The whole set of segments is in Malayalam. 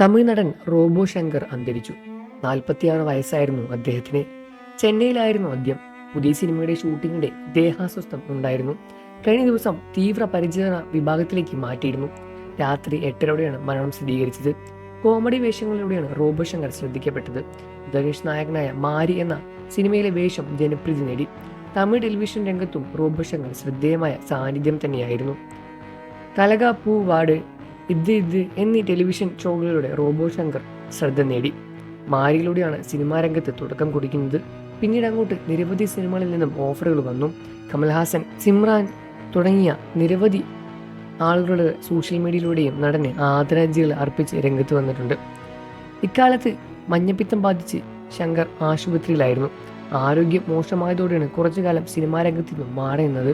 തമിഴ് നടൻ റോബോ ശങ്കർ അന്തരിച്ചു. 46 വയസ്സായിരുന്നു അദ്ദേഹത്തിന്. ചെന്നൈയിലായിരുന്നു ആദ്യം. പുതിയ സിനിമയുടെ ഷൂട്ടിങ്ങിന്റെ ദേഹാസ്വസ്ഥം ഉണ്ടായിരുന്നു. കഴിഞ്ഞ ദിവസം തീവ്ര പരിചരണ വിഭാഗത്തിലേക്ക് മാറ്റിയിരുന്നു. രാത്രി 8:30 മരണം സ്ഥിരീകരിച്ചത്. കോമഡി വേഷങ്ങളിലൂടെയാണ് റോബോ ശങ്കർ ശ്രദ്ധിക്കപ്പെട്ടത്. ധനുഷ് നായകനായ മാരി എന്ന സിനിമയിലെ വേഷം ജനപ്രീതി നേടി. തമിഴ് ടെലിവിഷൻ രംഗത്തും റോബോ ശങ്കർ ശ്രദ്ധേയമായ സാന്നിധ്യം തന്നെയായിരുന്നു. കലക പൂ വാട്, ഇത് എന്നീ ടെലിവിഷൻ ഷോകളിലൂടെ റോബോ ശങ്കർ ശ്രദ്ധ നേടി. മാരിയിലൂടെയാണ് സിനിമാ രംഗത്ത് തുടക്കം കുറിക്കുന്നത്. പിന്നീട് അങ്ങോട്ട് നിരവധി സിനിമകളിൽ നിന്നും ഓഫറുകൾ വന്നു. കമൽഹാസൻ, സിമ്രാൻ തുടങ്ങിയ നിരവധി ആളുകളുടെ സോഷ്യൽ മീഡിയയിലൂടെയും നടന് ആദരാഞ്ജലികൾ അർപ്പിച്ച് രംഗത്ത് വന്നിട്ടുണ്ട്. ഇക്കാലത്ത് മഞ്ഞപ്പിത്തം ബാധിച്ച് ശങ്കർ ആശുപത്രിയിലായിരുന്നു. ആരോഗ്യം മോശമായതോടെയാണ് കുറച്ചു കാലം സിനിമാ രംഗത്ത് നിന്നും മാറുന്നത്.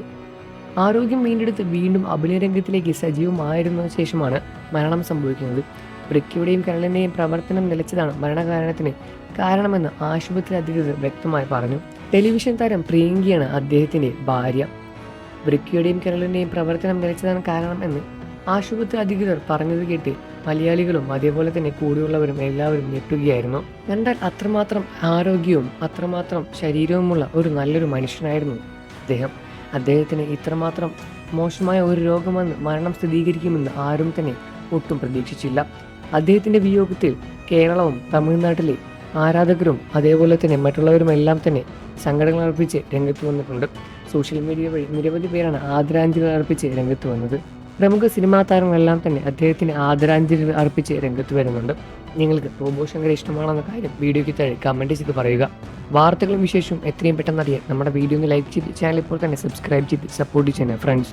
ആരോഗ്യം വീണ്ടെടുത്ത് വീണ്ടും അഭിനയ രംഗത്തിലേക്ക് സജീവമായിരുന്ന ശേഷമാണ് മരണം സംഭവിക്കുന്നത്. വൃക്കയുടെയും കരളിൻ്റെയും പ്രവർത്തനം നിലച്ചതാണ് മരണകാരണത്തിന് കാരണമെന്ന് ആശുപത്രി അധികൃതർ വ്യക്തമായി പറഞ്ഞു. ടെലിവിഷൻ താരം പ്രിയങ്കിയാണ് അദ്ദേഹത്തിൻ്റെ ഭാര്യ. വൃക്കയുടെയും കരളിൻ്റെയും പ്രവർത്തനം നിലച്ചതാണ് കാരണം എന്ന് ആശുപത്രി അധികൃതർ പറഞ്ഞത് കേട്ട് മലയാളികളും അതേപോലെ തന്നെ കൂടെയുള്ളവരും എല്ലാവരും ഞെട്ടുകയായിരുന്നു. കണ്ടാൽ അത്രമാത്രം ആരോഗ്യവും അത്രമാത്രം ശരീരവുമുള്ള ഒരു നല്ലൊരു മനുഷ്യനായിരുന്നു അദ്ദേഹം. അദ്ദേഹത്തിന് ഇത്രമാത്രം മോശമായ ഒരു രോഗമെന്ന് മരണം സ്ഥിരീകരിക്കുമെന്ന് ആരും തന്നെ ഒട്ടും പ്രതീക്ഷിച്ചില്ല. അദ്ദേഹത്തിൻ്റെ വിയോഗത്തിൽ കേരളവും തമിഴ്നാട്ടിലെ ആരാധകരും അതേപോലെ തന്നെ മറ്റുള്ളവരും എല്ലാം തന്നെ സങ്കടങ്ങൾ അർപ്പിച്ച് രംഗത്ത് വന്നിട്ടുണ്ട്. സോഷ്യൽ മീഡിയ വഴി നിരവധി പേരാണ് ആദരാഞ്ജലികൾ അർപ്പിച്ച് രംഗത്ത് വന്നത്. പ്രമുഖ സിനിമാ താരങ്ങളെല്ലാം തന്നെ അദ്ദേഹത്തിന് ആദരാഞ്ജലികൾ അർപ്പിച്ച് രംഗത്ത് വരുന്നുണ്ട്. നിങ്ങൾക്ക് റോബോ ശങ്കറെ ഇഷ്ടമാണെന്ന കാര്യം വീഡിയോയ്ക്ക് താഴെ കമൻറ്റ് ചെയ്ത് പറയുക. വാർത്തകളും വിശേഷവും എത്രയും പെട്ടെന്ന് അറിയാൻ നമ്മുടെ വീഡിയോ ഒന്ന് ലൈക്ക് ചെയ്ത് ചാനൽ ഇപ്പോൾ തന്നെ സബ്സ്ക്രൈബ് ചെയ്ത് സപ്പോർട്ട് ചെയ്യുക ഫ്രണ്ട്സ്.